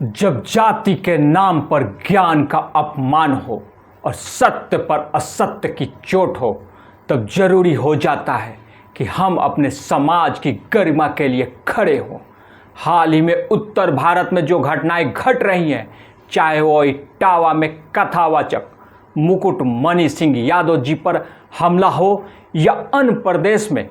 जब जाति के नाम पर ज्ञान का अपमान हो और सत्य पर असत्य की चोट हो, तब जरूरी हो जाता है कि हम अपने समाज की गरिमा के लिए खड़े हों। हाल ही में उत्तर भारत में जो घटनाएं घट रही हैं, चाहे वो इटावा में कथावाचक मुकुट मणि सिंह यादव जी पर हमला हो या अन्य प्रदेश में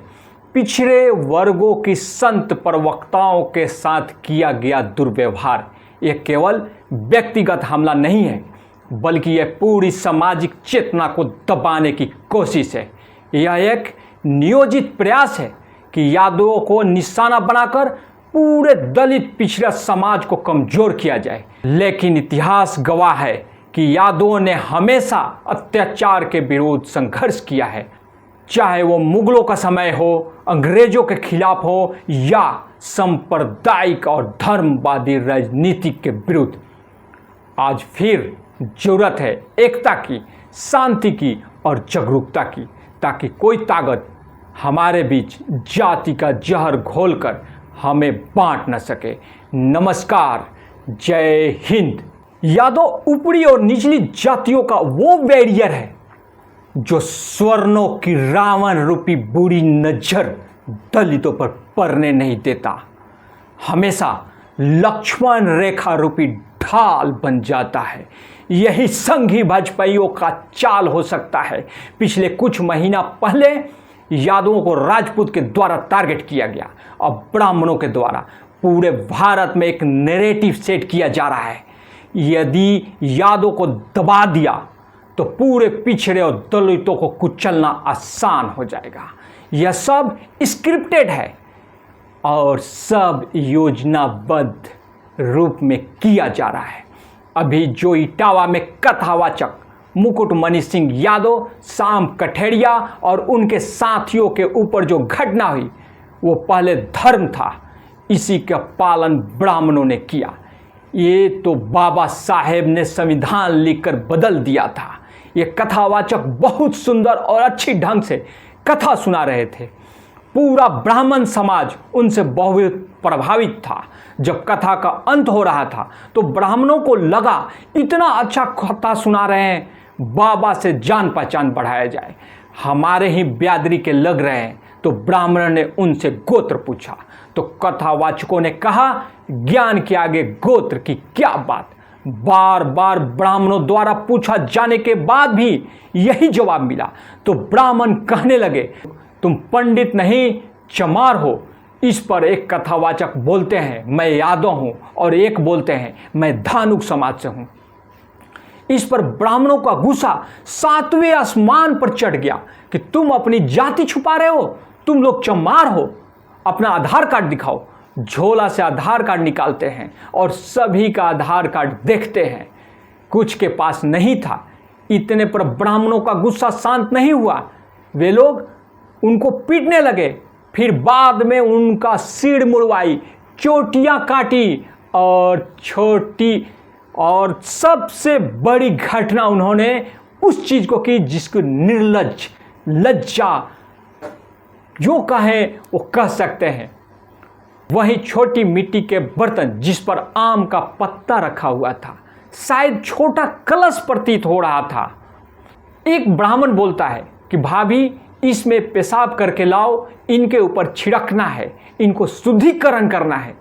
पिछड़े वर्गों की संत प्रवक्ताओं के साथ किया गया दुर्व्यवहार, ये केवल व्यक्तिगत हमला नहीं है, बल्कि यह पूरी सामाजिक चेतना को दबाने की कोशिश है। यह एक नियोजित प्रयास है कि यादवों को निशाना बनाकर पूरे दलित पिछड़ा समाज को कमजोर किया जाए। लेकिन इतिहास गवाह है कि यादवों ने हमेशा अत्याचार के विरुद्ध संघर्ष किया है, चाहे वो मुगलों का समय हो, अंग्रेजों के खिलाफ हो या सांप्रदायिक और धर्मवादी राजनीति के विरुद्ध। आज फिर जरूरत है एकता की, शांति की और जागरूकता की, ताकि कोई ताकत हमारे बीच जाति का जहर घोलकर हमें बांट न सके। नमस्कार, जय हिंद। यादव ऊपरी और निचली जातियों का वो बैरियर है जो स्वर्णों की रावण रूपी बुरी नजर दलितों पर पड़ने नहीं देता, हमेशा लक्ष्मण रेखा रूपी ढाल बन जाता है। यही संघी भाजपाइयों का चाल हो सकता है। पिछले कुछ महीना पहले यादवों को राजपूत के द्वारा टारगेट किया गया, अब ब्राह्मणों के द्वारा पूरे भारत में एक नैरेटिव सेट किया जा रहा है। यदि यादवों को दबा दिया तो पूरे पिछड़े और दलितों को कुचलना आसान हो जाएगा। यह सब स्क्रिप्टेड है और सब योजनाबद्ध रूप में किया जा रहा है। अभी जो इटावा में कथावाचक मुकुट मणि सिंह यादव, शाम कठेरिया और उनके साथियों के ऊपर जो घटना हुई, वो पहले धर्म था, इसी का पालन ब्राह्मणों ने किया। ये तो बाबा साहेब ने संविधान लिखकर बदल दिया था। ये कथावाचक बहुत सुंदर और अच्छी ढंग से कथा सुना रहे थे। पूरा ब्राह्मण समाज उनसे बहुत प्रभावित था। जब कथा का अंत हो रहा था तो ब्राह्मणों को लगा इतना अच्छा कथा सुना रहे हैं, बाबा से जान पहचान बढ़ाया जाए। हमारे ही ब्यादरी के लग रहे हैं, तो ब्राह्मण ने उनसे गोत्र पूछा, तो कथावाचकों ने कहा ज्ञान के आगे गोत्र की क्या बात। बार बार ब्राह्मणों द्वारा पूछा जाने के बाद भी यही जवाब मिला, तो ब्राह्मण कहने लगे तुम पंडित नहीं चमार हो। इस पर एक कथावाचक बोलते हैं मैं यादव हूं, और एक बोलते हैं मैं धानुक समाज से हूं। इस पर ब्राह्मणों का गुस्सा 7वें आसमान पर चढ़ गया कि तुम अपनी जाति छुपा रहे हो, तुम लोग चमार हो, अपना आधार कार्ड दिखाओ। झोला से आधार कार्ड निकालते हैं और सभी का आधार कार्ड देखते हैं, कुछ के पास नहीं था। इतने पर ब्राह्मणों का गुस्सा शांत नहीं हुआ, वे लोग उनको पीटने लगे। फिर बाद में उनका सिर मुड़वाई, चोटियां काटी और छोटी और सबसे बड़ी घटना उन्होंने उस चीज को की जिसको निर्लज्ज, लज्जा जो कहे वो कह सकते हैं। वही छोटी मिट्टी के बर्तन जिस पर आम का पत्ता रखा हुआ था, शायद छोटा कलश प्रतीत हो रहा था। एक ब्राह्मण बोलता है कि भाभी इसमें पेशाब करके लाओ, इनके ऊपर छिड़कना है, इनको शुद्धिकरण करना है।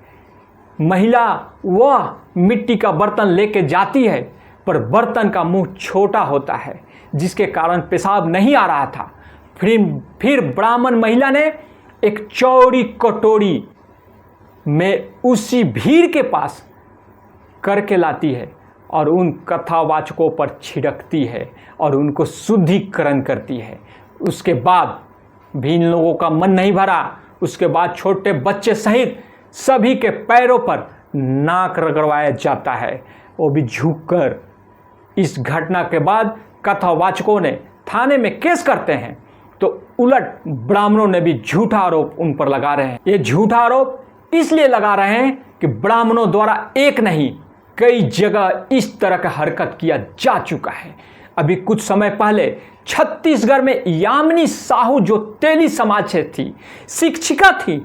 महिला वह मिट्टी का बर्तन लेके जाती है, पर बर्तन का मुंह छोटा होता है जिसके कारण पेशाब नहीं आ रहा था। फिर ब्राह्मण महिला ने एक चौड़ी कटोरी में उसी भीड़ के पास करके लाती है और उन कथावाचकों पर छिड़कती है और उनको शुद्धिकरण करती है। उसके बाद भी इन लोगों का मन नहीं भरा। उसके बाद छोटे बच्चे सहित सभी के पैरों पर नाक रगड़वाया जाता है, वो भी झुककर। इस घटना के बाद कथावाचकों ने थाने में केस करते हैं, तो उलट ब्राह्मणों ने भी झूठा आरोप उन पर लगा रहे हैं। ये झूठा आरोप इसलिए लगा रहे हैं कि ब्राह्मणों द्वारा एक नहीं कई जगह इस तरह का हरकत किया जा चुका है। अभी कुछ समय पहले छत्तीसगढ़ में यामिनी साहू जो तेली समाज से थी, शिक्षिका थी,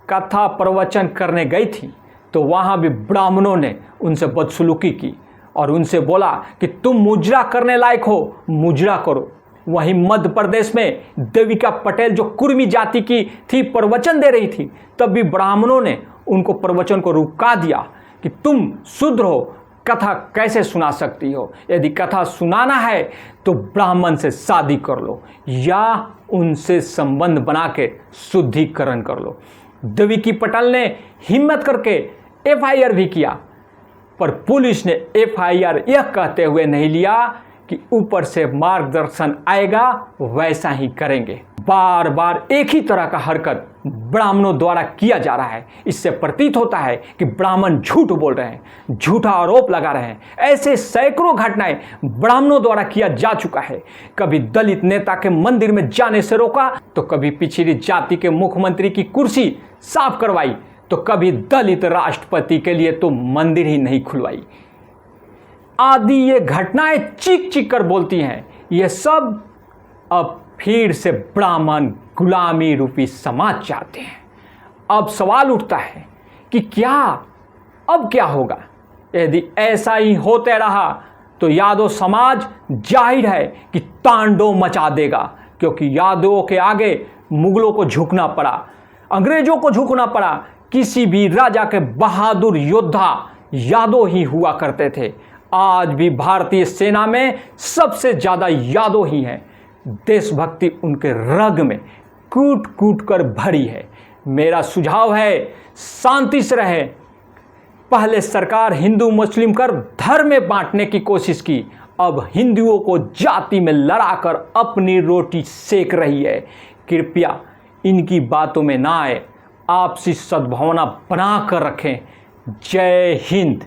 कथा प्रवचन करने गई थी, तो वहाँ भी ब्राह्मणों ने उनसे बदसलूकी की और उनसे बोला कि तुम मुजरा करने लायक हो, मुजरा करो। वहीं मध्य प्रदेश में देविका पटेल जो कुर्मी जाति की थी, प्रवचन दे रही थी, तब भी ब्राह्मणों ने उनको प्रवचन को रुका दिया कि तुम शूद्र हो, कथा कैसे सुना सकती हो? यदि कथा सुनाना है तो ब्राह्मण से शादी कर लो या उनसे संबंध बना के शुद्धिकरण कर लो। देविकी पटेल ने हिम्मत करके एफआईआर भी किया, पर पुलिस ने एफआईआर यह कहते हुए नहीं लिया कि ऊपर से मार्गदर्शन आएगा वैसा ही करेंगे। बार बार एक ही तरह का हरकत ब्राह्मणों द्वारा किया जा रहा है। इससे प्रतीत होता है कि ब्राह्मण झूठ बोल रहे हैं, झूठा आरोप लगा रहे हैं। ऐसे सैकड़ों घटनाएं ब्राह्मणों द्वारा किया जा चुका है। कभी दलित नेता के मंदिर में जाने से रोका, तो कभी पिछड़ी जाति के मुख्यमंत्री की कुर्सी साफ करवाई, तो कभी दलित राष्ट्रपति के लिए तो मंदिर ही नहीं खुलवाई। आदि ये घटनाएं चीख चीख कर बोलती हैं। ये सब अब फिर से ब्राह्मण गुलामी रूपी समाज चाहते हैं। अब सवाल उठता है कि अब क्या होगा? यदि ऐसा ही होते रहा तो यादव समाज जाहिर है कि तांडव मचा देगा, क्योंकि यादवों के आगे मुगलों को झुकना पड़ा, अंग्रेजों को झुकना पड़ा। किसी भी राजा के बहादुर योद्धा यादव ही हुआ करते थे। आज भी भारतीय सेना में सबसे ज़्यादा यादव ही हैं। देशभक्ति उनके रग में कूट कूट कर भरी है। मेरा सुझाव है शांति से रहे। पहले सरकार हिंदू मुस्लिम कर धर्म में बांटने की कोशिश की, अब हिंदुओं को जाति में लड़ाकर अपनी रोटी सेक रही है। कृपया इनकी बातों में ना आए, आपसी सद्भावना बना कर रखें। जय हिंद।